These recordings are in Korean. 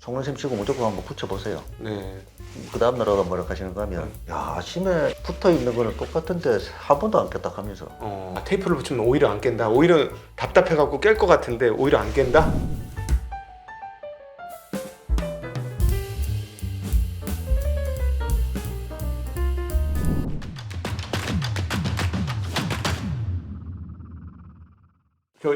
속눈썹 치고 무조건 한번 붙여보세요. 네. 그 다음 나라가 뭐라 하시는가 하면 야 아침에 붙어있는 거는 똑같은데 한 번도 안 깼다 하면서 테이프를 붙이면 오히려 안 깬다. 오히려 답답해갖고 깰 것 같은데 오히려 안 깬다.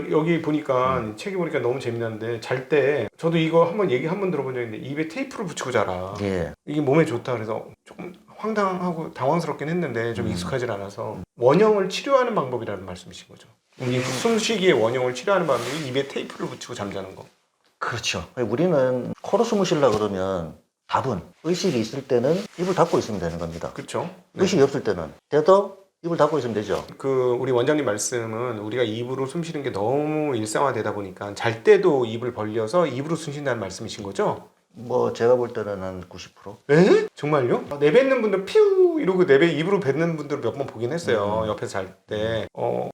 여기 보니까 책이 보니까 너무 재미난데 잘 때 저도 이거 한번 얘기 한번 들어본 적이 있는데 입에 테이프를 붙이고 자라. 예. 이게 몸에 좋다 그래서 조금 황당하고 당황스럽긴 했는데 좀 익숙하지 않아서 원형을 치료하는 방법이라는 말씀이신 거죠. 이 숨쉬기의 원형을 치료하는 방법이 입에 테이프를 붙이고 잠자는 거. 그렇죠. 우리는 코로 숨을 쉬려고 그러면 답은 의식이 있을 때는 입을 닫고 있으면 되는 겁니다. 그렇죠. 의식이 없을 때는 돼도 입을 닫고 있으면 되죠. 우리 원장님 말씀은 우리가 입으로 숨 쉬는 게 너무 일상화되다 보니까 잘 때도 입을 벌려서 입으로 숨 쉰다는 말씀이신 거죠? 뭐 제가 볼 때는 한 90%? 에? 정말요? 내뱉는 분들 피우 이러고 입으로 뱉는 분들 몇 번 보긴 했어요. 옆에서 잘 때.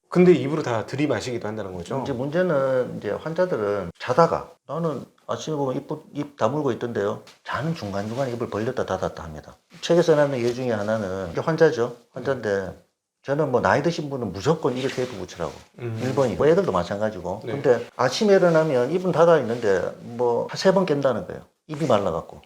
근데 입으로 다 들이마시기도 한다는 거죠. 이제 문제는 이제 환자들은 자다가 나는 아침에 보면 입 다물고 있던데요. 자는 중간중간에 입을 벌렸다 닫았다 합니다. 책에 써놨는 예 중에 하나는 이제 환자죠. 환자인데 저는 뭐 나이 드신 분은 무조건 입에 테이프 붙이라고 1번이고 애들도 마찬가지고. 네. 근데 아침에 일어나면 입은 닫아 있는데 뭐 한 3번 깬다는 거예요. 입이 말라갖고.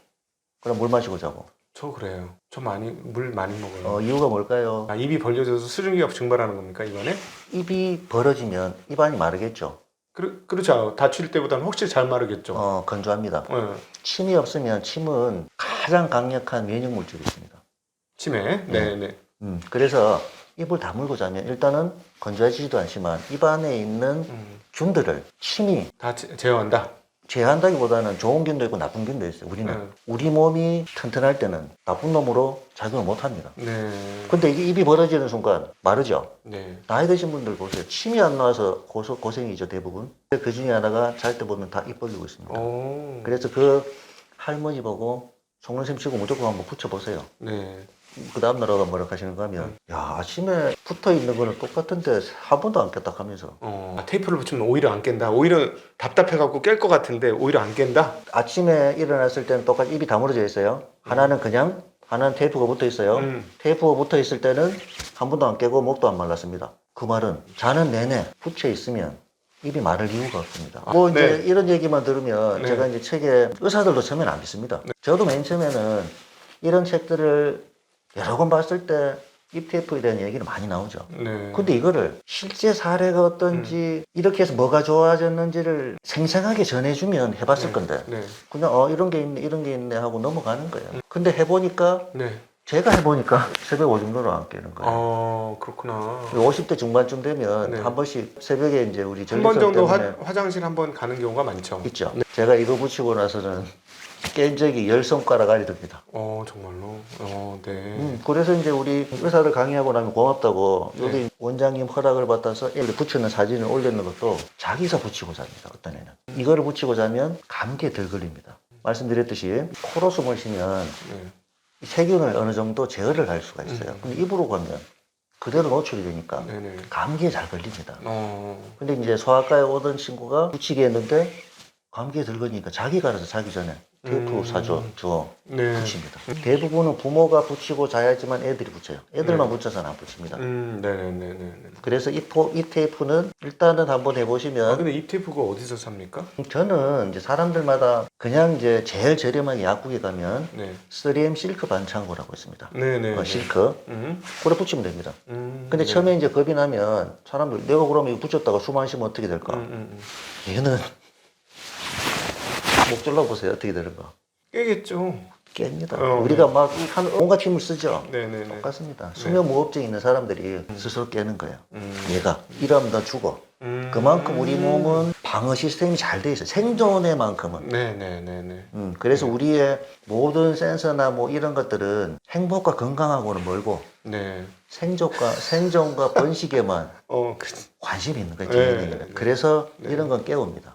그럼 물 마시고 자고. 저 그래요. 저 물 많이 먹어요. 이유가 뭘까요? 입이 벌려져서 수증기가 증발하는 겁니까 이번에? 입이 벌어지면 입안이 마르겠죠. 그렇죠. 다칠 때보다는 확실히 잘 마르겠죠. 건조합니다. 네. 침이 없으면 침은 가장 강력한 면역 물질이 있습니다. 치매. 네네. 그래서 입을 다물고 자면 일단은 건조해지지도 않지만 입 안에 있는 균들을 침이 다 제어한다. 제한다기보다는 좋은 균도 있고 나쁜 균도 있어요. 우리는 우리 몸이 튼튼할 때는 나쁜 놈으로 작용을 못 합니다. 네. 근데 이게 입이 벌어지는 순간 마르죠. 네. 나이 드신 분들 보세요. 침이 안 나와서 고생이죠, 대부분. 그 중에 하나가 잘 때 보면 다 입 벌리고 있습니다. 그래서 그 할머니 보고 속눈썹 치고 무조건 한번 붙여보세요. 네. 그 다음 나라가 뭐라 하시는가 하면 야 아침에 붙어있는 거는 똑같은데 한 번도 안 깼다 하면서 테이프를 붙이면 오히려 안 깬다. 오히려 답답해갖고 깰 것 같은데 오히려 안 깬다. 아침에 일어났을 때는 똑같이 입이 다물어져 있어요. 하나는 그냥 하나는 테이프가 붙어 있어요. 테이프가 붙어 있을 때는 한 번도 안 깨고 목도 안 말랐습니다. 그 말은 자는 내내 붙여 있으면 입이 마를 이유가 없습니다. 뭐 이제 이런 얘기만 들으면 제가 이제 책에 의사들도 처음에는 안 믿습니다. 저도 맨 처음에는 이런 책들을 여러 권 봤을 때 입 테이프에 대한 얘기는 많이 나오죠. 네. 근데 이거를 실제 사례가 어떤지 이렇게 해서 뭐가 좋아졌는지를 생생하게 전해주면 해봤을 건데 그냥 이런 게 있네 이런 게 있네 하고 넘어가는 거예요. 근데 해보니까 제가 해보니까 새벽 5 정도로 안 깨는 거예요. 그렇구나. 50대 중반쯤 되면 한 번씩 새벽에 이제 우리 한 번 정도 때문에 화장실 한 번 가는 경우가 많죠. 있죠. 제가 이거 붙이고 나서는 깬 적이 10손가락 안에 듭니다. 정말로? 네. 그래서 이제 우리 의사들 강의하고 나면 고맙다고 여기 원장님 허락을 받아서 애를 붙이는 사진을 올리는 것도 자기가 붙이고 잡니다. 어떤 애는. 이거를 붙이고 자면 감기에 덜 걸립니다. 말씀드렸듯이 코로 숨을 쉬면 세균을 어느 정도 제어를 할 수가 있어요. 근데 입으로 가면 그대로 노출이 되니까 감기에 잘 걸립니다. 근데 이제 소아과에 오던 친구가 붙이게 했는데 감기에 덜 걸리니까 자기가 알아서 자기 전에 테이프 주워 붙입니다. 대부분은 부모가 붙이고 자야지만 애들이 붙여요. 애들만 붙여서는 안 붙입니다. 그래서 이 테이프는 일단은 한번 해보시면. 근데 이 테이프가 어디서 삽니까? 저는 이제 사람들마다 그냥 이제 제일 저렴하게 약국에 가면 3M 실크 반창고라고 있습니다. 실크. 그래 붙이면 됩니다. 근데 처음에 이제 겁이 나면 사람들 내가 그러면 이거 붙였다가 숨 안 쉬면 어떻게 될까? 얘는 목 졸라보세요. 어떻게 되는가? 깨겠죠. 깹니다. 우리가 막 온갖 힘을 쓰죠. 네네네. 똑같습니다. 수면무호흡증 있는 사람들이 스스로 깨는 거예요. 얘가 이러면 너 죽어. 그만큼 우리 몸은 방어 시스템이 잘 돼 있어요. 생존에만큼은. 네네네네. 그래서 우리의 모든 센서나 뭐 이런 것들은 행복과 건강하고는 멀고 생존과 번식에만 관심이 있는 거예요. 그래서 이런 건 깨웁니다.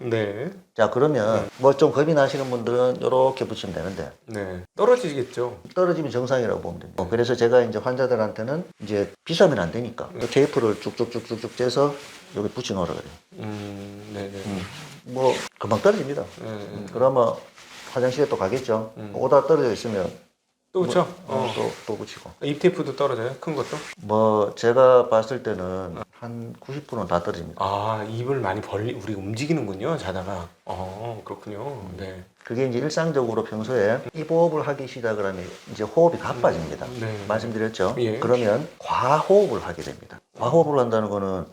자 그러면 뭐 좀 겁이 나시는 분들은 이렇게 붙이면 되는데 떨어지겠죠. 떨어지면 정상이라고 보면 됩니다. 그래서 제가 이제 환자들한테는 이제 비싸면 안 되니까 테이프를 쭉쭉쭉쭉 째서 여기 붙여 놓으라 그래요. 뭐 금방 떨어집니다. 그러면 화장실에 또 가겠죠. 오다 떨어져 있으면 또 그쵸? 또 붙이고. 입테이프도 떨어져요? 큰 것도? 뭐 제가 봤을 때는 한 90%는 다 떨어집니다. 아, 입을 많이 우리가 움직이는군요, 자다가. 그렇군요. 네. 그게 이제 일상적으로 평소에 입호흡을 하기 시작을 하면 이제 호흡이 가빠집니다. 네. 말씀드렸죠? 예. 그러면 과호흡을 하게 됩니다. 과호흡을 한다는 거는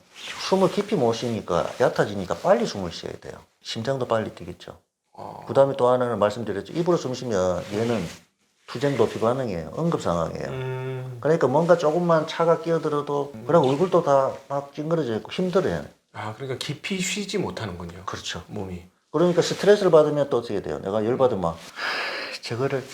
숨을 깊이 못 쉬니까 얕아지니까 빨리 숨을 쉬어야 돼요. 심장도 빨리 뛰겠죠. 그 다음에 또 하나는 말씀드렸죠. 입으로 숨 쉬면 얘는 투쟁 도피 반응이에요. 응급 상황이에요. 그러니까 뭔가 조금만 차가 끼어들어도 그럼 얼굴도 다 막 찡그러져 있고 힘들어요. 아, 그러니까 깊이 쉬지 못하는군요. 그렇죠. 몸이. 그러니까 스트레스를 받으면 또 어떻게 돼요? 내가 열받으면 저거를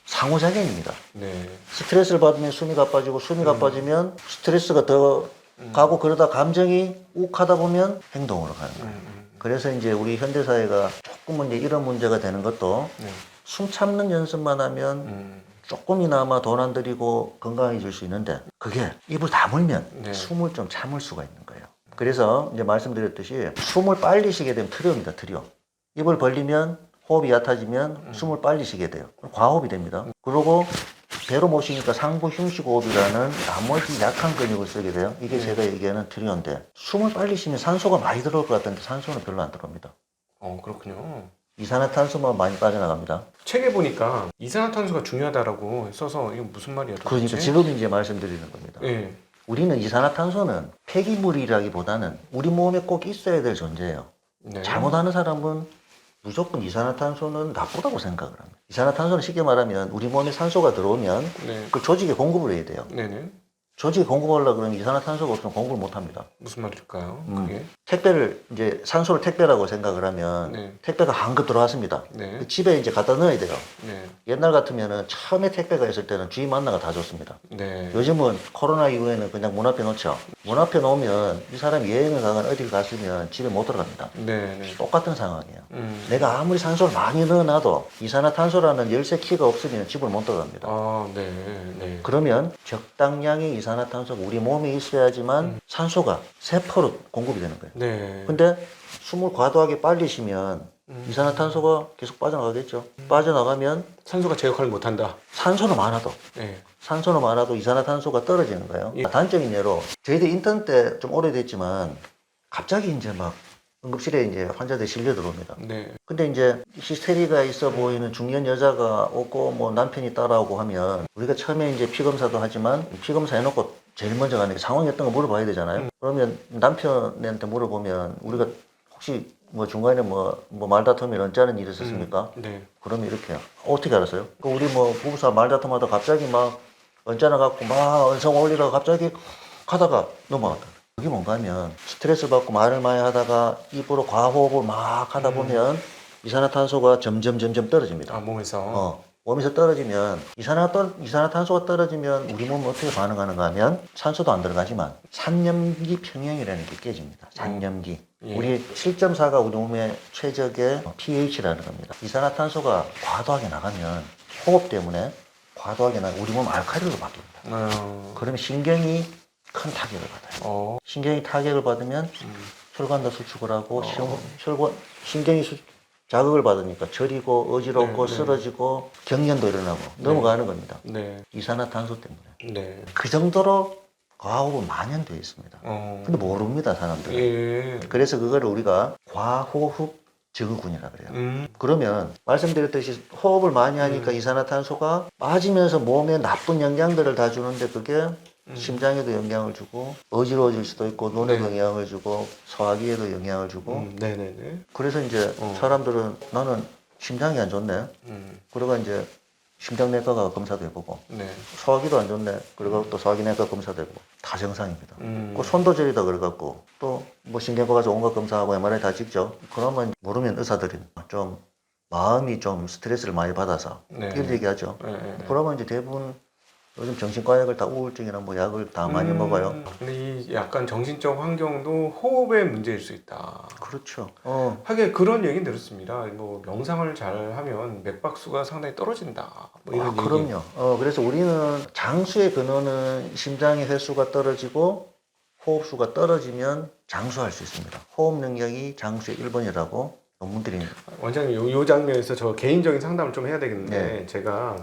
상호작용입니다. 네. 스트레스를 받으면 숨이 가빠지고 숨이 가빠지면 스트레스가 더 가고 그러다 감정이 욱하다 보면 행동으로 가는 거예요. 그래서 이제 우리 현대사회가 조금은 이제 이런 문제가 되는 것도 네. 숨 참는 연습만 하면 조금이나마 돈 안 들이고 건강해질 수 있는데 그게 입을 다물면 네. 숨을 좀 참을 수가 있는 거예요. 그래서 이제 말씀드렸듯이 숨을 빨리 쉬게 되면 트리오입니다. 트리오. 입을 벌리면 호흡이 얕아지면 숨을 빨리 쉬게 돼요. 그럼 과호흡이 됩니다. 그리고 배로 못 쉬니까 상부 흉식호흡이라는 나머지 약한 근육을 쓰게 돼요. 이게 제가 얘기하는 트리오인데 숨을 빨리 쉬면 산소가 많이 들어올 것 같은데 산소는 별로 안 들어옵니다. 그렇군요. 이산화탄소만 많이 빠져나갑니다. 책에 보니까 이산화탄소가 중요하다라고 써서 이거 무슨 말이야? 도대체? 그러니까 지금 이제 말씀드리는 겁니다. 네. 우리는 이산화탄소는 폐기물이라기보다는 우리 몸에 꼭 있어야 될 존재예요. 네. 잘못하는 사람은 무조건 이산화탄소는 나쁘다고 생각을 합니다. 이산화탄소는 쉽게 말하면 우리 몸에 산소가 들어오면 네. 그 조직에 공급을 해야 돼요. 네네. 조직에 공급하려고 그러면 이산화탄소가 없으면 공급을 못 합니다. 무슨 말일까요? 그게? 택배를 이제 산소를 택배라고 생각을 하면 네. 택배가 한급 들어왔습니다. 네. 그 집에 이제 갖다 넣어야 돼요. 네. 옛날 같으면은 처음에 택배가 있을 때는 주인 만나가 다 줬습니다. 네. 요즘은 코로나 이후에는 그냥 문 앞에 놓죠. 문 앞에 놓으면 이 사람이 여행을 가거나 어딜 갔으면 집에 못 들어갑니다. 네. 네. 똑같은 상황이에요. 내가 아무리 산소를 많이 넣어놔도 이산화탄소라는 열쇠 키가 없으면 집을 못 들어갑니다. 아, 네. 네. 그러면 적당량의 이산화탄소가 우리 몸에 있어야지만 산소가 세포로 공급이 되는 거예요. 네. 근데 숨을 과도하게 빨리 쉬면 이산화탄소가 계속 빠져나가겠죠. 빠져나가면 산소가 제 역할을 못한다. 산소는 많아도 네. 산소는 많아도 이산화탄소가 떨어지는 거예요. 예. 단적인 예로 저희들 인턴 때 좀 오래됐지만 갑자기 이제 막 응급실에 이제 환자들이 실려 들어옵니다. 네. 근데 이제 히스테리가 있어 보이는 중년 여자가 오고 뭐 남편이 따라오고 하면 우리가 처음에 이제 피 검사도 하지만 피 검사 해놓고 제일 먼저 가는 게 상황이 어떤 거 물어봐야 되잖아요. 그러면 남편한테 물어보면 우리가 혹시 뭐 중간에 뭐 말다툼이 언짢은 일이 있었습니까? 네. 그러면 이렇게 해요. 어떻게 알았어요? 그 우리 뭐 부부싸움 말다툼하다 갑자기 막 언짢아 갖고 막 언성 올리다가 갑자기 하다가 넘어갔다. 그게 뭔가 하면 스트레스 받고 말을 많이 하다가 입으로 과호흡을 막 하다 보면 이산화탄소가 점점 떨어집니다. 아, 몸에서. 몸에서 떨어지면 이산화탄소가 떨어지면 우리 몸은 어떻게 반응하는가 하면 산소도 안 들어가지만 산염기 평형이라는 게 깨집니다. 산염기. 예. 우리 7.4가 우리 몸의 최적의 pH라는 겁니다. 이산화탄소가 과도하게 나가면 호흡 때문에 과도하게 나가면 우리 몸 알칼리로 바뀝니다. 그러면 신경이 큰 타격을 받아요. 신경이 타격을 받으면 혈관도 수축을 하고 신경이 자극을 받으니까 저리고 어지럽고 네, 네. 쓰러지고 경련도 일어나고 넘어가는 겁니다. 네. 이산화탄소 때문에. 네. 그 정도로 과호흡은 만연되어 있습니다. 근데 모릅니다, 사람들은. 예. 그래서 그거를 우리가 과호흡 증후군이라 그래요. 그러면 말씀드렸듯이 호흡을 많이 하니까 이산화탄소가 빠지면서 몸에 나쁜 영양들을 다 주는데 그게 심장에도 영향을 주고 어지러워질 수도 있고 눈에도 네. 영향을 주고 소화기에도 영향을 주고 네네네. 그래서 이제 사람들은 나는 심장이 안 좋네. 그러고 이제 심장내과가 검사도 해보고 네. 소화기도 안 좋네. 그리고 또 소화기내과 검사도 해보고 다 정상입니다. 그 손도 저리다 그래갖고 또 뭐 신경과 가서 온갖 검사하고 MRI 다 찍죠. 그러면 모르면 의사들이 좀 마음이 좀 스트레스를 많이 받아서 네. 이런 얘기하죠. 네. 그러면 이제 대부분 요즘 정신과 약을 다 우울증이나 뭐 약을 다 많이 먹어요. 근데 이 약간 정신적 환경도 호흡의 문제일 수 있다. 그렇죠. 하긴 그런 얘기 들었습니다. 뭐 명상을 잘 하면 맥박수가 상당히 떨어진다. 뭐 이런 얘기. 그럼요. 그래서 우리는 장수의 근원은 심장의 횟수가 떨어지고 호흡수가 떨어지면 장수할 수 있습니다. 호흡 능력이 장수의 1번이라고 논문들이 원장님 요 장면에서 저 개인적인 상담을 좀 해야 되겠는데 네. 제가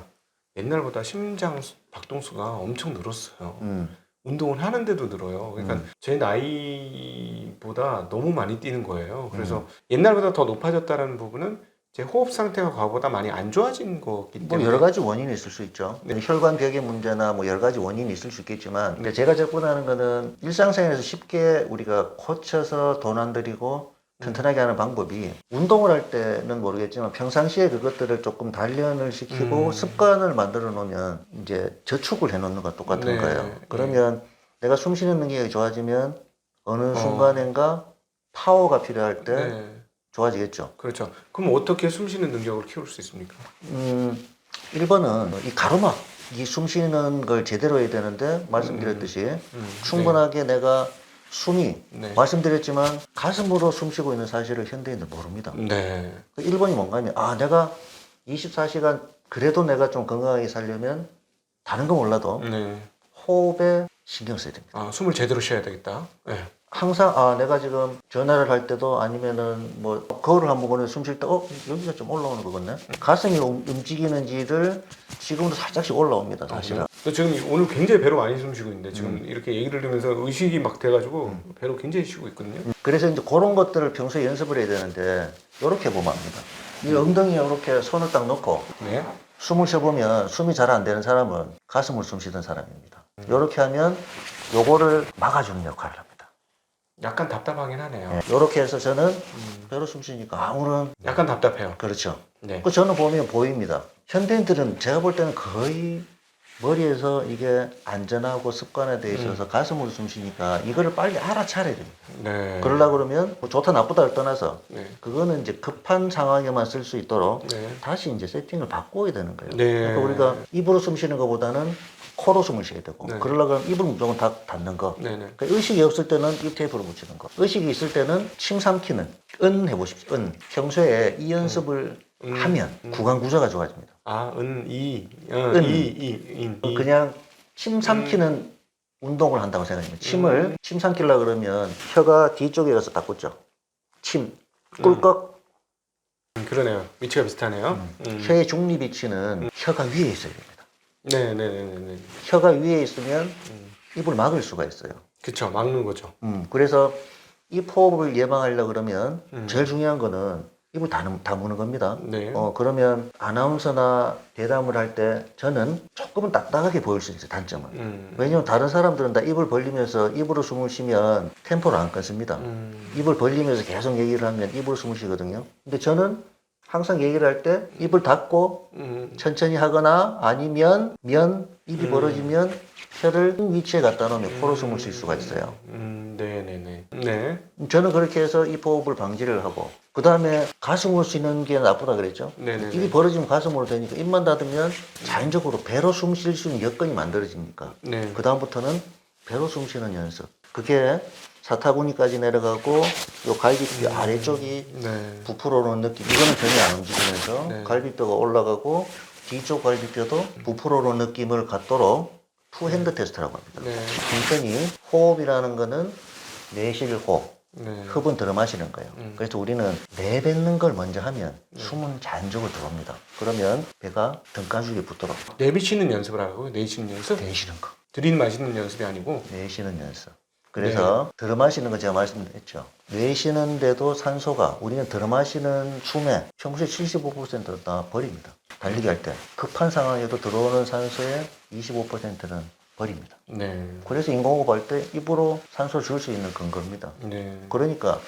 옛날보다 심장 박동수가 엄청 늘었어요. 음, 운동을 하는데도 늘어요. 그러니까 음. 제 나이보다 너무 많이 뛰는 거예요. 그래서 옛날보다 더 높아졌다는 부분은 제 호흡 상태가 과거보다 많이 안 좋아진 거기 때문에 뭐 여러 가지 원인이 있을 수 있죠. 네. 혈관벽의 문제나 뭐 여러 가지 원인이 있을 수 있겠지만 근데 제가 접근하는 거는 일상생활에서 쉽게 우리가 고쳐서 돈 안 들이고 튼튼하게 하는 방법이 운동을 할 때는 모르겠지만 평상시에 그것들을 조금 단련을 시키고 습관을 만들어 놓으면 이제 저축을 해 놓는 것 똑같은 네. 거예요. 그러면 내가 숨 쉬는 능력이 좋아지면 어느 어. 순간인가 파워가 필요할 때 네. 좋아지겠죠. 그렇죠. 그럼 어떻게 숨 쉬는 능력을 키울 수 있습니까? 1번은 이 가로막, 이 숨 쉬는 걸 제대로 해야 되는데, 말씀드렸듯이, 충분하게 내가 숨이, 네. 말씀드렸지만, 가슴으로 숨 쉬고 있는 사실을 현대인들 모릅니다. 네. 1번이 뭔가 하면, 아, 내가 24시간, 그래도 내가 좀 건강하게 살려면, 다른 건 몰라도, 네. 호흡에 신경 써야 됩니다. 아, 숨을 제대로 쉬어야 되겠다. 네. 항상 아 내가 지금 전화를 할 때도 아니면은 뭐 거울을 한번 보면 숨 쉴 때 여기가 좀 올라오는 거겠네. 가슴이 움직이는지를 지금도 살짝씩 올라옵니다 사실은. 저 지금 오늘 굉장히 배로 많이 숨 쉬고 있는데 지금 이렇게 얘기를 들으면서 의식이 막 돼가지고 배로 굉장히 쉬고 있거든요. 그래서 이제 그런 것들을 평소에 연습을 해야 되는데 이렇게 보면 합니다. 이 엉덩이에 이렇게 손을 딱 넣고 네. 숨을 쉬어보면 숨이 잘 안 되는 사람은 가슴을 숨 쉬던 사람입니다. 이렇게 하면 요거를 막아주는 역할을 합니다. 약간 답답하긴 하네요. 이렇게 해서 저는 배로 숨 쉬니까 아무런 약간 답답해요. 그렇죠. 네. 그 저는 보면 보입니다. 현대인들은 제가 볼 때는 거의 머리에서 이게 안전하고 습관화되어 있어서 가슴으로 숨 쉬니까 이거를 빨리 알아차려야 됩니다. 네. 그러려고 그러면 뭐 좋다 나쁘다를 떠나서 네. 그거는 이제 급한 상황에만 쓸 수 있도록 네. 다시 이제 세팅을 바꿔야 되는 거예요. 네. 그러니까 우리가 입으로 숨 쉬는 것보다는 코로 숨을 쉬어야 되고 네. 그러려고 하면 입을 무조건 다 닫는 거. 네네. 그러니까 의식이 없을 때는 입 테이프로 붙이는 거. 의식이 있을 때는 침 삼키는 은 해보십시오. 은. 평소에 이 연습을 하면 구강 구조가 좋아집니다. 아, 이, 그냥 침 삼키는 운동을 한다고 생각해요. 침을 침 삼키려고 그러면 혀가 뒤쪽에 가서 딱 붙죠. 침 꿀꺽. 그러네요. 위치가 비슷하네요. 혀의 중립위치는 혀가 위에 있어야 됩니다. 네네네네. 혀가 위에 있으면 입을 막을 수가 있어요. 그쵸, 막는 거죠. 그래서 입 호흡을 예방하려고 그러면 제일 중요한 거는 입을 다무는 겁니다. 네. 그러면 아나운서나 대담을 할 때 저는 조금은 딱딱하게 보일 수 있어요, 단점은. 왜냐면 다른 사람들은 다 입을 벌리면서 입으로 숨을 쉬면 템포를 안 끊습니다. 입을 벌리면서 계속 얘기를 하면 입으로 숨을 쉬거든요. 근데 저는 항상 얘기를 할 때 입을 닫고 천천히 하거나 아니면 입이 벌어지면 혀를 위치에 갖다 놓으면 코로 숨을 쉴 수가 있어요. 네네네. 네. 저는 그렇게 해서 입 호흡을 방지를 하고 그 다음에 가슴으로 쉬는 게 나쁘다 그랬죠. 네네네. 입이 벌어지면 가슴으로 되니까 입만 닫으면 자연적으로 배로 숨 쉴 수 있는 여건이 만들어지니까 네. 그 다음부터는 배로 숨 쉬는 연습. 그게 사타구니까지 내려가고 요 갈비뼈 아래쪽이 네. 부풀어 오는 느낌. 이거는 전혀 안 움직이면서 네. 갈비뼈가 올라가고 뒤쪽 갈비뼈도 부풀어 오는 느낌을 갖도록 투핸드 테스트라고 합니다. 네. 천천히 호흡이라는 거는 내쉴 호흡. 네. 흡은 들어 마시는 거예요. 그래서 우리는 내뱉는 걸 먼저 하면 숨은 자연적으로 들어옵니다. 그러면 배가 등가죽에 붙도록 내비치는 연습을 하라고요? 내쉬는 연습? 내쉬는 거. 들이마시는 연습이 아니고. 내쉬는 연습. 그래서 들어 마시는 거 제가 말씀드렸죠. 내쉬는데도 산소가 우리는 들어 마시는 숨의 평소에 75%는 다 버립니다. 달리기 할 때 급한 상황에도 들어오는 산소의 25%는 버립니다. 네. 그래서 인공호흡 할 때 입으로 산소를 줄 수 있는 근거입니다. 네. 그러니까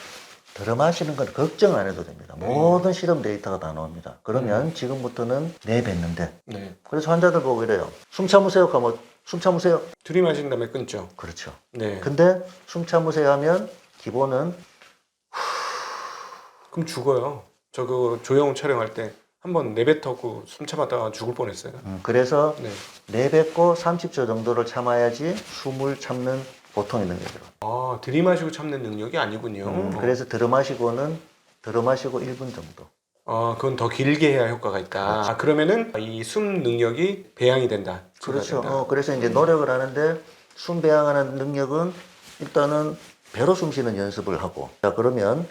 들어 마시는 건 걱정 안 해도 됩니다. 모든 실험 데이터가 다 나옵니다. 그러면 지금부터는 내뱉는데. 네. 그래서 환자들 보고 이래요. 숨 참으세요. 하면 숨 참으세요. 들이마신 다음에 끊죠. 그렇죠. 네. 근데 숨 참으세요 하면 기본은 그럼 죽어요. 저 그 조영 촬영할 때 한번 내뱉었고 숨 참았다가 죽을 뻔했어요. 그래서 네. 내뱉고 30초 정도를 참아야지 숨을 참는 보통의 능력으로. 아, 들이마시고 참는 능력이 아니군요. 그래서 들어 마시고는 들어 마시고 1분 정도. 아, 그건 더 길게 해야 효과가 있다. 아, 그러면은 이 숨 능력이 배양이 된다. 그렇죠. 된다. 그래서 이제 노력을 하는데 숨 배양하는 능력은 일단은 배로 숨 쉬는 연습을 하고. 자, 그러면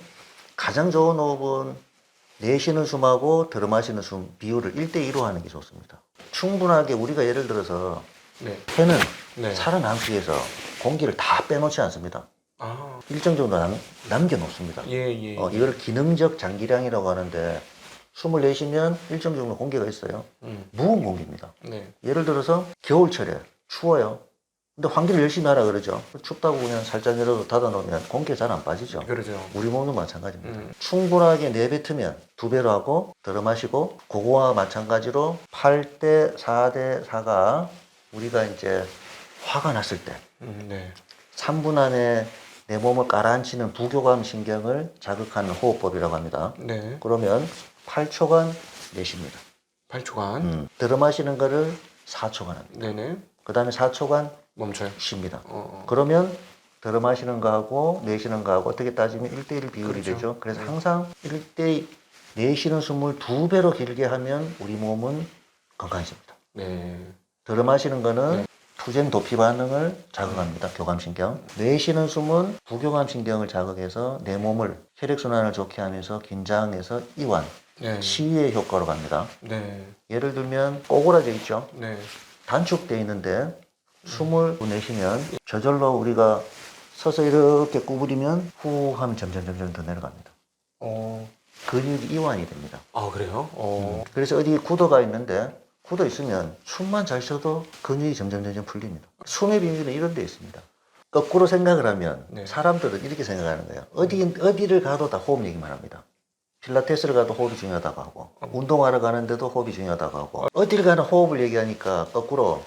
가장 좋은 호흡은 내쉬는 숨하고 들어마시는 숨 비율을 1대2로 하는 게 좋습니다. 충분하게 우리가 예를 들어서 네. 폐는 네. 살아남기 위해서 공기를 다 빼놓지 않습니다. 아, 일정 정도 남겨놓습니다. 예, 예. 이걸 기능적 장기량이라고 하는데 숨을 내쉬면 일정 정도 공기가 있어요. 무거운 공기입니다. 네. 예를 들어서 겨울철에 추워요. 근데 환기를 열심히 하라 그러죠. 춥다고 그냥 살짝 열어도 닫아놓으면 공기가 잘 안 빠지죠. 그러죠. 우리 몸도 마찬가지입니다. 충분하게 내뱉으면 2배로 하고 들어 마시고 그거와 마찬가지로 8대 4대 4가 우리가 이제 화가 났을 때 네. 3분 안에 내 몸을 가라앉히는 부교감 신경을 자극하는 호흡법이라고 합니다. 네. 그러면 8초간 내쉽니다. 8초간. 들어 마시는 거를 4초간 합니다. 네네. 그 다음에 4초간 멈춰요. 쉽니다. 어. 그러면 들어 마시는 거하고 내쉬는 거하고 어떻게 따지면 1대1 비율이 그렇죠. 되죠. 그래서 네. 항상 1대2 내쉬는 숨을 2배로 길게 하면 우리 몸은 건강해집니다. 네. 들어 마시는 거는 네. 투쟁 도피 반응을 자극합니다. 교감신경. 내쉬는 숨은 부교감신경을 자극해서 내 몸을 혈액순환을 좋게 하면서 긴장해서 이완, 네. 치유의 효과로 갑니다. 네. 예를 들면 꼬꾸라져 있죠. 네. 단축되어 있는데 숨을 내쉬면 저절로 우리가 서서 이렇게 구부리면 후 하면 점점 더 내려갑니다. 어. 근육이 이완이 됩니다. 아, 그래요? 그래서 어디 굳어가 있는데 굳어 있으면 숨만 잘 쉬어도 근육이 점점 풀립니다. 숨의 비밀은 이런 데 있습니다. 거꾸로 생각을 하면 네. 사람들은 이렇게 생각하는 거예요. 어디를 가도 다 호흡 얘기만 합니다. 필라테스를 가도 호흡이 중요하다고 하고 운동하러 가는데도 호흡이 중요하다고 하고 어딜 가나 호흡을 얘기하니까 거꾸로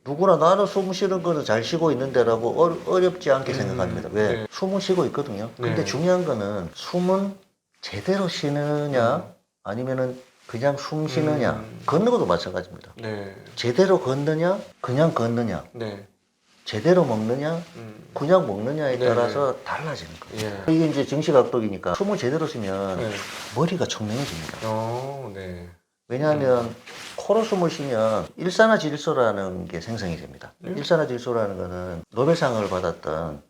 누구나 나는 숨 쉬는 거는 잘 쉬고 있는데라고 어렵지 않게 생각합니다. 왜? 네. 숨은 쉬고 있거든요. 근데 네. 중요한 거는 숨은 제대로 쉬느냐 아니면은 그냥 숨 쉬느냐 걷는 것도 마찬가지입니다. 네. 제대로 걷느냐 그냥 걷느냐 네. 제대로 먹느냐 그냥 먹느냐에 네. 따라서 달라지는 거예요. 예. 이게 이제 정식학독이니까 숨을 제대로 쉬면 네. 머리가 청명해집니다. 네. 왜냐하면 코로 숨을 쉬면 일산화질소라는 게 생성이 됩니다. 일산화질소라는 거는 노벨상을 받았던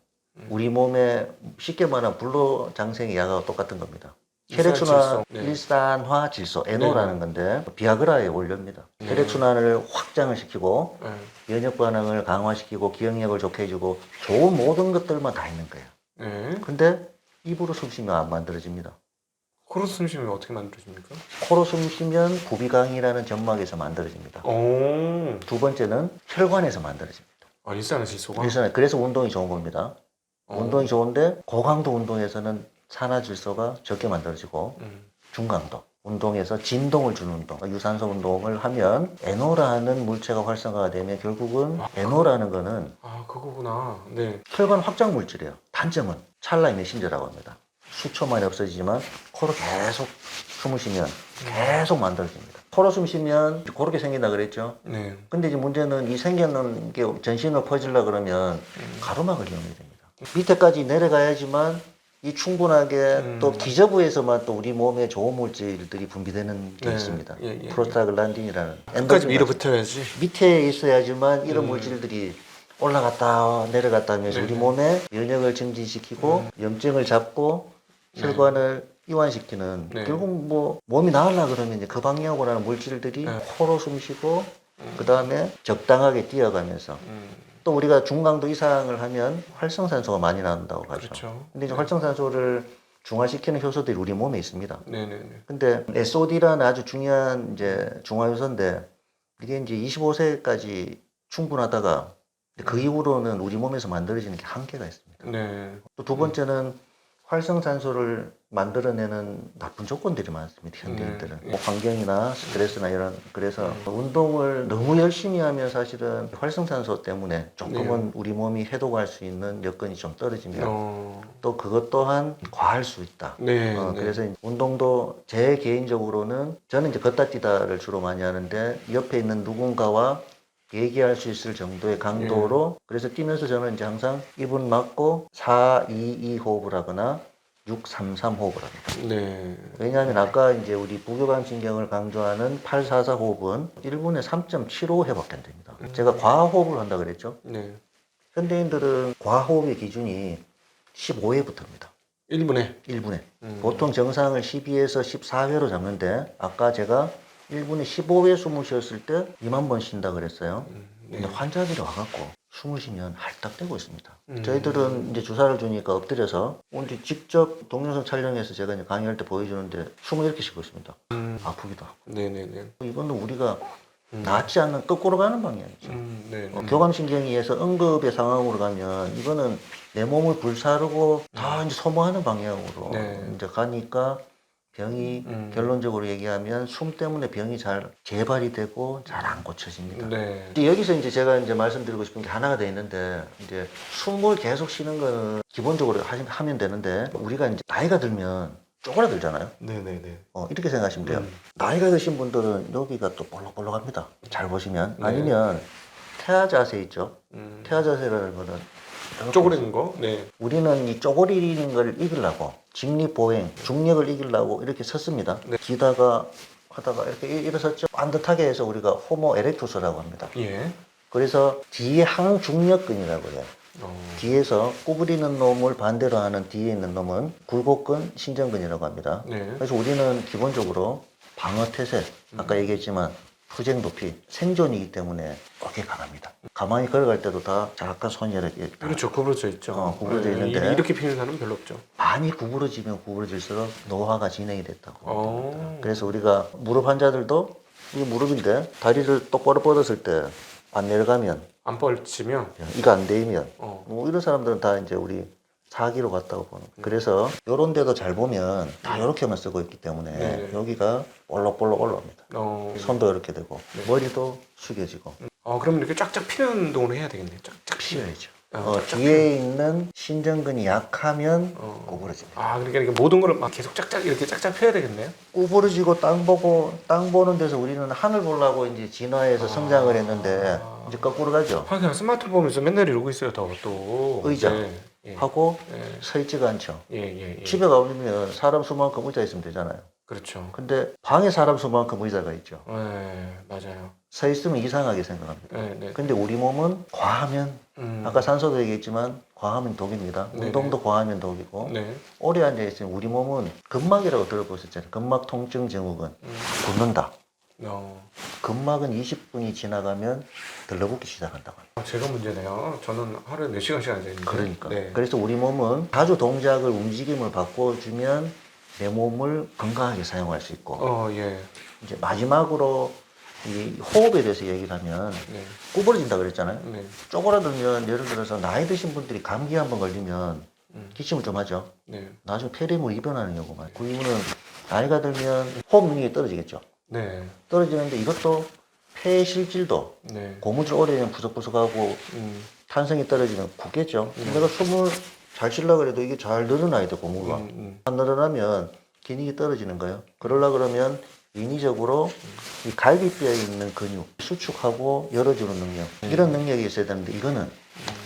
우리 몸에 쉽게 말하면 불로장생의 약하고 똑같은 겁니다. 혈액순환 네. 일산화질소 NO라는 건데 비아그라의 원료입니다. 혈액순환을 확장을 시키고 네. 면역 반응을 강화시키고 기억력을 좋게 해주고 좋은 모든 것들만 다 있는 거예요. 네. 근데 입으로 숨 쉬면 안 만들어집니다. 코로 숨 쉬면 어떻게 만들어집니까? 코로 숨 쉬면 부비강이라는 점막에서 만들어집니다. 오. 두 번째는 혈관에서 만들어집니다. 아, 일산화질소가? 그래서 운동이 좋은 겁니다. 어. 운동이 좋은데 고강도 운동에서는 산화질소가 적게 만들어지고 중강도 운동에서 진동을 주는 운동, 유산소 운동을 하면 NO라는 물체가 활성화가 되면 결국은 NO라는 거는 아, 그거구나. 네. 혈관 확장 물질이에요. 단점은 찰나의 메신저라고 합니다. 수초 만에 없어지지만 코로 계속 숨을 쉬면 계속 만들어집니다. 코로 숨 쉬면 그렇게 생긴다 그랬죠. 네. 근데 이제 문제는 이 생겨난 게 전신으로 퍼지려 그러면 가로막을 이용해야 됩니다. 밑에까지 내려가야지만 이 충분하게 또 기저부에서만 또 우리 몸에 좋은 물질들이 분비되는 게 네. 있습니다. 예. 프로스타글란딘이라는 끝까지 밀어붙여야지. 밑에 있어야지만 이런 물질들이 올라갔다 내려갔다 하면서 우리 몸에 면역을 증진시키고 염증을 잡고 혈관을 이완시키는 결국 뭐 몸이 나으려 그러면 이제 그 방향으로 하는 물질들이 코로 숨쉬고 그 다음에 적당하게 뛰어가면서 또 우리가 중강도 이상을 하면 활성산소가 많이 나온다고 하죠. 그렇죠. 근데 이제 활성산소를 중화시키는 효소들이 우리 몸에 있습니다. 네네네. 근데 SOD라는 아주 중요한 이제 중화효소인데 이게 이제 25세까지 충분하다가 그 이후로는 우리 몸에서 만들어지는 게 한계가 있습니다. 네. 또 두 번째는 활성산소를 만들어내는 나쁜 조건들이 많습니다. 현대인들은 뭐 환경이나 스트레스나 이런 그래서 운동을 너무 열심히 하면 사실은 활성산소 때문에 조금은 우리 몸이 해독할 수 있는 여건이 좀 떨어지면 또 그것 또한 과할 수 있다. 네. 그래서 운동도 제 개인적으로는 저는 이제 걷다 뛰다를 주로 많이 하는데 옆에 있는 누군가와 얘기할 수 있을 정도의 강도로 그래서 뛰면서 저는 이제 항상 입은 막고 4-2-2 호흡을 하거나 6-3-3 호흡을 합니다. 네. 왜냐하면 아까 이제 우리 부교감신경을 강조하는 8-4-4 호흡은 1분에 3.75 회복된답니다. 제가 과호흡을 한다 그랬죠. 네. 현대인들은 과호흡의 기준이 15회부터입니다. 1분에. 1분에. 보통 정상을 12에서 14회로 잡는데 아까 제가 1분에 15회 숨을 쉬었을 때 2만 번 쉰다 그랬어요. 근데 환자들이 와갖고 숨을 쉬면 할딱대고 있습니다. 저희들은 이제 주사를 주니까 엎드려서 오늘 직접 동영상 촬영해서 제가 이제 강의할 때 보여주는데 숨을 이렇게 쉬고 있습니다. 아프기도 하고. 네네네. 이거는 우리가 낫지 않는 거꾸로 가는 방향이죠. 네. 교감신경이에서 응급의 상황으로 가면 이거는 내 몸을 불사르고 다 이제 소모하는 방향으로 네. 이제 가니까 병이 결론적으로 얘기하면 숨 때문에 병이 잘 재발이 되고 잘 안 고쳐집니다. 네. 이제 여기서 이제 제가 이제 말씀드리고 싶은 게 하나가 돼 있는데 이제 숨을 계속 쉬는 거는 기본적으로 하면 되는데 우리가 이제 나이가 들면 쪼그라들잖아요. 네네네. 이렇게 생각하시면 돼요. 나이가 드신 분들은 여기가 또 볼록볼록합니다. 잘 보시면 아니면 태아 자세 있죠. 태아 자세라는 거는 이렇게 쪼그리는 거? 네. 우리는 이 쪼그리는 걸 이기려고 직립보행, 중력을 이기려고 이렇게 섰습니다. 기다가 하다가 이렇게 일어섰죠. 반듯하게 해서 우리가 호모 에렉투스라고 합니다. 예. 그래서 뒤에 항중력근이라고 해요. 어. 뒤에서 구부리는 놈을 반대로 하는 뒤에 있는 놈은 굴곡근, 신전근이라고 합니다. 네. 그래서 우리는 기본적으로 방어태세, 아까 얘기했지만 투쟁 도피, 생존이기 때문에 꽤 강합니다. 가만히 걸어갈 때도 다 잠깐 손이 이렇게 다 그렇죠. 구부러져 있죠. 구부러져 있는데 이렇게 피는 사람은 별로 없죠. 많이 구부러지면 구부러질수록 노화가 진행이 됐다고. 어. 그래서 우리가 무릎 환자들도 이게 무릎인데 다리를 똑바로 뻗었을 때 안 내려가면 안 뻘치면. 이가 안 대이면 어. 뭐 이런 사람들은 다 이제 우리 사기로 갔다고 보는 거예요. 그래서 요런 데도 잘 보면 다 이렇게만 쓰고 있기 때문에 네. 여기가 볼록볼록 올라옵니다. 어. 손도 이렇게 되고 머리도 숙여지고 그럼 이렇게 쫙쫙 피는 운동을 해야 되겠네요. 쫙쫙 피는. 피어야죠. 쫙쫙 뒤에 있는 신전근이 약하면 구부러집니다. 그러니까 이게 모든 걸 막 계속 쫙쫙 이렇게 쫙쫙 펴야 되겠네요. 구부러지고 땅 보는 데서 우리는 하늘 보려고 이제 진화해서 성장을 했는데 이제 거꾸로 가죠. 그냥 스마트폰 보면서 맨날 이러고 있어요. 또 의자 네. 예. 하고 예. 서 있지가 않죠. 예. 집에 가보면 사람 수만큼 의자 있으면 되잖아요. 그렇죠. 근데 방에 사람 수만큼 의자가 있죠. 네, 맞아요. 서 있으면 이상하게 생각합니다. 네. 근데 우리 몸은 과하면 아까 산소도 얘기했지만 과하면 독입니다. 네네. 운동도 과하면 독이고 네. 오래 앉아 있으면 우리 몸은 근막이라고 들어보셨잖아요. 근막 통증 증후군 붓는다. 근막은 20분이 지나가면 들러붙기 시작한다고 합니다. 제가 문제네요. 저는 하루에 몇 시간씩 앉아 있는데. 그러니까. 네. 그래서 우리 몸은 자주 동작을 움직임을 바꿔주면 내 몸을 건강하게 사용할 수 있고 예. 이제 마지막으로 이 호흡에 대해서 얘기를 하면 네. 구부러진다 그랬잖아요. 네. 쪼그라들면 예를 들어서 나이 드신 분들이 감기 한번 걸리면 기침을 좀 하죠. 네. 나중에 폐렴으로 입원하는 경우가 많아요. 그 이유는 나이가 들면 호흡 능력이 떨어지겠죠. 네. 떨어지는데 이것도 폐 실질도 네. 고무줄 오래되면 부석부석하고 탄성이 떨어지면 굳겠죠. 내가 숨을 잘 쉬려고 해도 이게 잘 늘어나야 돼, 고무가. 안 늘어나면 기능이 떨어지는 거예요. 그러려 그러면 인위적으로 이 갈비뼈에 있는 근육 수축하고 열어주는 능력 이런 능력이 있어야 되는데 이거는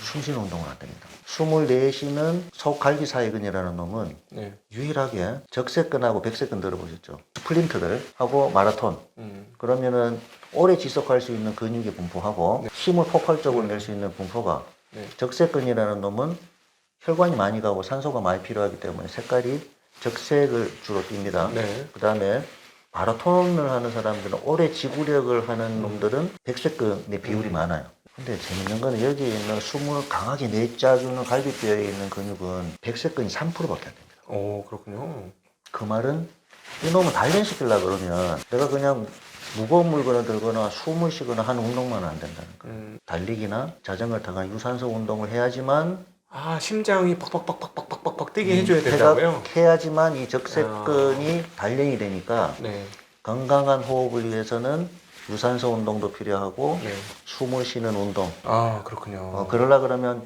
숨쉬는 운동은 안 됩니다. 숨을 내쉬는 속갈비사이근이라는 놈은 네. 유일하게 적색근하고 백색근 들어보셨죠? 스플린트들 하고 마라톤 그러면은 오래 지속할 수 있는 근육의 분포하고 힘을 폭발적으로 낼 수 있는 분포가 적색근이라는 놈은 혈관이 많이 가고 산소가 많이 필요하기 때문에 색깔이 적색을 주로 띱니다. 네. 그 다음에 마라톤을 하는 사람들은 오래 지구력을 하는 놈들은 백색근의 비율이 많아요. 근데 재밌는 거는 여기에 있는 숨을 강하게 내짜주는 갈비뼈에 있는 근육은 백색근이 3%밖에 안 됩니다. 그렇군요. 그 말은 이놈을 단련시키려고 그러면 내가 그냥 무거운 물건을 들거나 숨을 쉬거나 하는 운동만 안 된다는 거예요. 달리기나 자전거를 타거나 유산소 운동을 해야지만 심장이 팍팍팍팍팍팍팍 뛰게 해줘야 된다고요? 해야지만 이 적색근이 단련이 되니까 네. 건강한 호흡을 위해서는 유산소 운동도 필요하고 네. 숨을 쉬는 운동. 그렇군요. 그러려 그러면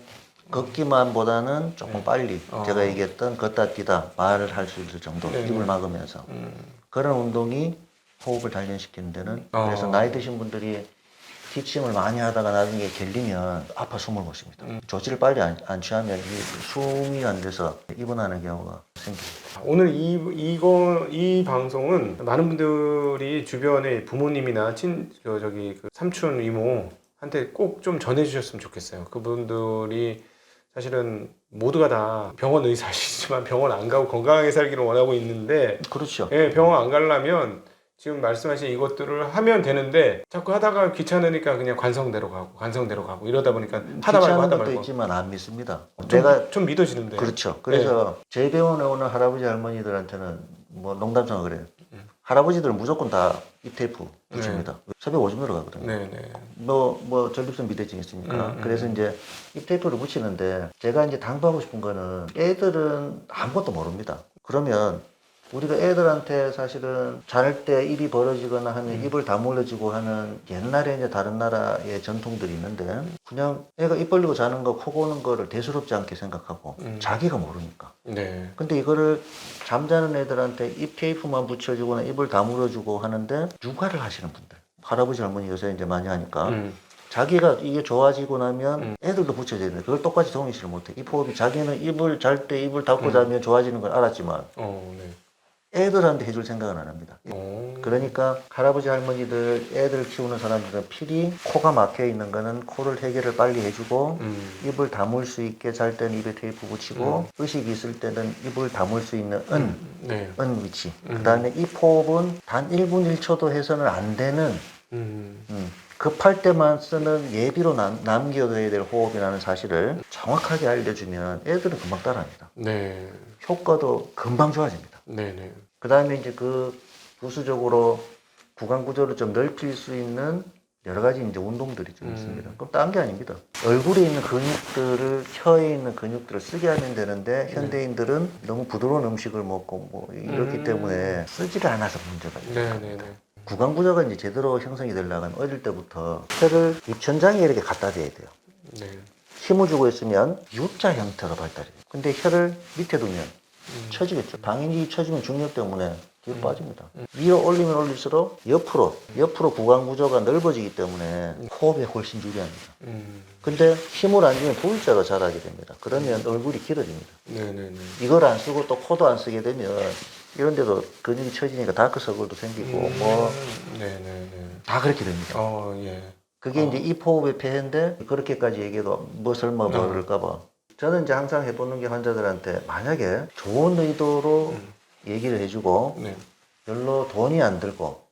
걷기만보다는 조금 빨리 제가 얘기했던 걷다 뛰다 말을 할 수 있을 정도 입을 막으면서 그런 운동이 호흡을 단련시키는 데는 그래서 나이 드신 분들이 기침을 많이 하다가 나중에 결리면 아파 숨을 못 쉽니다. 조치를 빨리 안 취하면 이 숨이 안 돼서 입원하는 경우가 생깁니다. 오늘 이 방송은 많은 분들이 주변에 부모님이나 그 삼촌 이모한테 꼭 좀 전해주셨으면 좋겠어요. 그분들이 사실은 모두가 다 병원 의사시지만 병원 안 가고 건강하게 살기를 원하고 있는데 그렇죠. 예, 병원 안 가려면 지금 말씀하신 이것들을 하면 되는데 자꾸 하다가 귀찮으니까 그냥 관성대로 가고 이러다 보니까 하다 말고 귀찮은 하다 것도 말고 있지만 안 믿습니다. 좀 믿어지는데 그렇죠. 그래서 저희 병원에 오는 할아버지 할머니들한테는 뭐 농담처럼 그래요. 할아버지들은 무조건 다 입테이프 붙입니다. 새벽 오줌 누러 가거든요. 네네. 뭐 전립선 비대증 있으니까. 그래서 이제 입테이프를 붙이는데 제가 이제 당부하고 싶은 거는 애들은 아무것도 모릅니다. 그러면 우리가 애들한테 사실은 잘 때 입이 벌어지거나 하면 입을 다물어주고 하는 옛날에 이제 다른 나라의 전통들이 있는데 그냥 애가 입 벌리고 자는 거, 코 고는 거를 대수롭지 않게 생각하고 자기가 모르니까. 네. 근데 이거를 잠자는 애들한테 입 테이프만 붙여주거나 입을 다물어주고 하는데 육아를 하시는 분들, 할아버지 할머니 요새 이제 많이 하니까 자기가 이게 좋아지고 나면 애들도 붙여줘야 되는데 그걸 똑같이 동의시를 못해. 입 호흡이 자기는 입을 잘 때 입을 닫고 자면 좋아지는 걸 알았지만 네. 애들한테 해줄 생각은 안 합니다. 오. 그러니까 할아버지 할머니들 애들 키우는 사람들은 필히 코가 막혀 있는 거는 코를 해결을 빨리 해주고 입을 다물 수 있게 잘 때는 입에 테이프 붙이고 의식이 있을 때는 입을 다물 수 있는 네. 은 위치. 그 다음에 이 호흡은 단 1분 1초도 해서는 안 되는 급할 때만 쓰는 예비로 남겨둬야 될 호흡이라는 사실을 정확하게 알려주면 애들은 금방 따라합니다. 네. 효과도 금방 좋아집니다. 네네. 그 다음에 이제 그 부수적으로 구강 구조를 좀 넓힐 수 있는 여러 가지 이제 운동들이 좀 있습니다. 그럼 딴 게 아닙니다. 얼굴에 있는 근육들을, 혀에 있는 근육들을 쓰게 하면 되는데 현대인들은 너무 부드러운 음식을 먹고 뭐 이렇기 때문에 쓰지가 않아서 문제가 있어요. 네네네. 구강 구조가 이제 제대로 형성이 되려면 어릴 때부터 혀를 입천장에 이렇게 갖다 대야 돼요. 네. 힘을 주고 있으면 U자 형태로 발달해요. 근데 혀를 밑에 두면 처지겠죠. 당연히 처지면 중력 때문에 뒤로 빠집니다. 위로 올리면 올릴수록 옆으로 구강 구조가 넓어지기 때문에 호흡에 훨씬 유리합니다. 근데 힘을 안 주면 V자가 자라게 됩니다. 그러면 얼굴이 길어집니다. 네네네. 이걸 안 쓰고 또 코도 안 쓰게 되면 이런 데도 근육이 처지니까 다크서클도 생기고 뭐 네네네. 다 그렇게 됩니다. 예. 그게 이제 입호흡의 폐해인데 그렇게까지 얘기해도 뭐 설마 모를까봐. 저는 이제 항상 해보는 게 환자들한테 만약에 좋은 의도로 얘기를 해주고 네. 별로 돈이 안 들고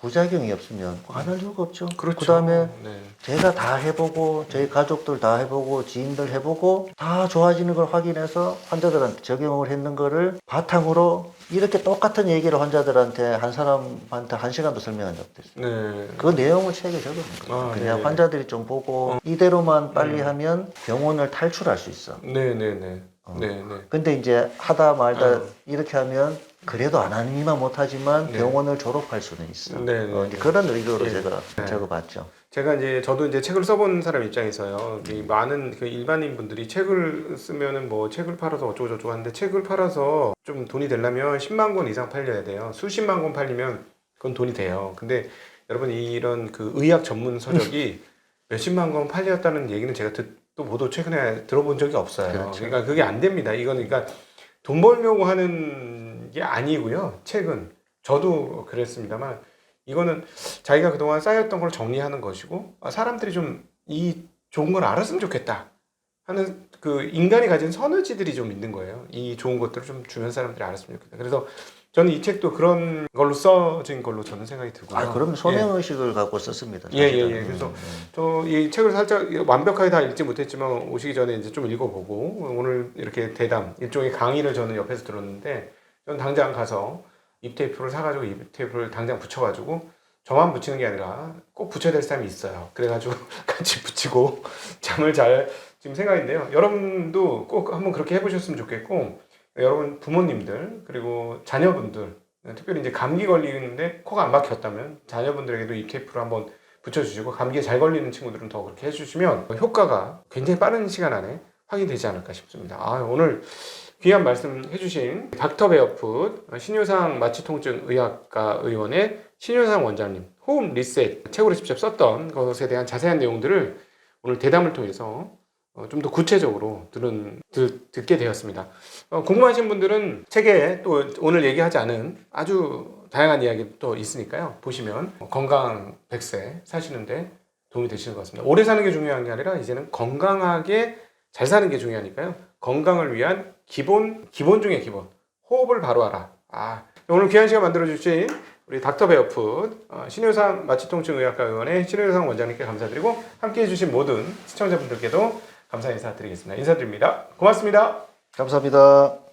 부작용이 없으면 안 할 이유가 없죠. 그렇죠. 그다음에 네. 제가 다 해보고 저희 가족들 다 해보고 지인들 해보고 다 좋아지는 걸 확인해서 환자들한테 적용을 했는 거를 바탕으로 이렇게 똑같은 얘기를 환자들한테 한 사람한테 1시간도 설명한 적도 있어요. 네. 그 내용을 책에 적어놓은 거예요. 그냥 네. 환자들이 좀 보고 이대로만 빨리 하면 병원을 탈출할 수 있어. 네네네. 네네. 근데 이제 하다 말다 이렇게 하면 그래도 안 하니만 못하지만 병원을 졸업할 수는 있어. 네네. 이제 그런 의도로 네. 제가 네. 적어봤죠. 제가 이제 저도 이제 책을 써본 사람 입장에서요. 이 많은 그 일반인 분들이 책을 쓰면은 뭐 책을 팔아서 어쩌고 저쩌고 하는데 책을 팔아서 좀 돈이 되려면 10만 권 이상 팔려야 돼요. 수십만 권 팔리면 그건 돈이 돼요. 근데 여러분 이런 그 의학 전문 서적이 몇십만 권 팔렸다는 얘기는 제가 또 보도 최근에 들어본 적이 없어요. 그렇죠. 그러니까 그게 안 됩니다. 이거는 그러니까 돈 벌려고 하는 게 아니고요. 책은 저도 그랬습니다만 이거는 자기가 그동안 쌓였던 걸 정리하는 것이고 사람들이 좀 이 좋은 걸 알았으면 좋겠다 하는 그 인간이 가진 서너지들이 좀 있는 거예요. 이 좋은 것들을 좀 주변 사람들이 알았으면 좋겠다. 그래서 저는 이 책도 그런 걸로 써진 걸로 저는 생각이 들고요. 그럼 소명의식을 갖고 썼습니다. 예. 그래서 저 이 책을 살짝 완벽하게 다 읽지 못했지만 오시기 전에 이제 좀 읽어보고 오늘 이렇게 대담 일종의 강의를 저는 옆에서 들었는데 저는 당장 가서 입테이프를 사가지고 입테이프를 당장 붙여가지고 저만 붙이는 게 아니라 꼭 붙여야 될 사람이 있어요. 그래가지고 같이 붙이고 잠을 잘 지금 생각인데요. 여러분도 꼭 한번 그렇게 해보셨으면 좋겠고 여러분 부모님들 그리고 자녀분들 특별히 이제 감기 걸리는데 코가 안 막혔다면 자녀분들에게도 입테이프를 한번 붙여주시고 감기에 잘 걸리는 친구들은 더 그렇게 해주시면 효과가 굉장히 빠른 시간 안에 확인되지 않을까 싶습니다. 오늘 귀한 말씀 해주신 닥터베어풋 신효상 마취통증의학과 의원의 신효상 원장님 호흡 리셋 책으로 직접 썼던 것에 대한 자세한 내용들을 오늘 대담을 통해서 좀 더 구체적으로 듣게 되었습니다. 궁금하신 분들은 책에 또 오늘 얘기하지 않은 아주 다양한 이야기 또 있으니까요. 보시면 건강 100세 사시는데 도움이 되시는 것 같습니다. 오래 사는 게 중요한 게 아니라 이제는 건강하게 잘 사는 게 중요하니까요. 건강을 위한 기본 중에 기본. 호흡을 바로 하라. 오늘 귀한 시간 만들어주신 우리 닥터 베어풋 신효상 마취통증의학과 의원의 신효상 원장님께 감사드리고 함께해 주신 모든 시청자분들께도 감사 인사드리겠습니다. 인사드립니다. 고맙습니다. 감사합니다.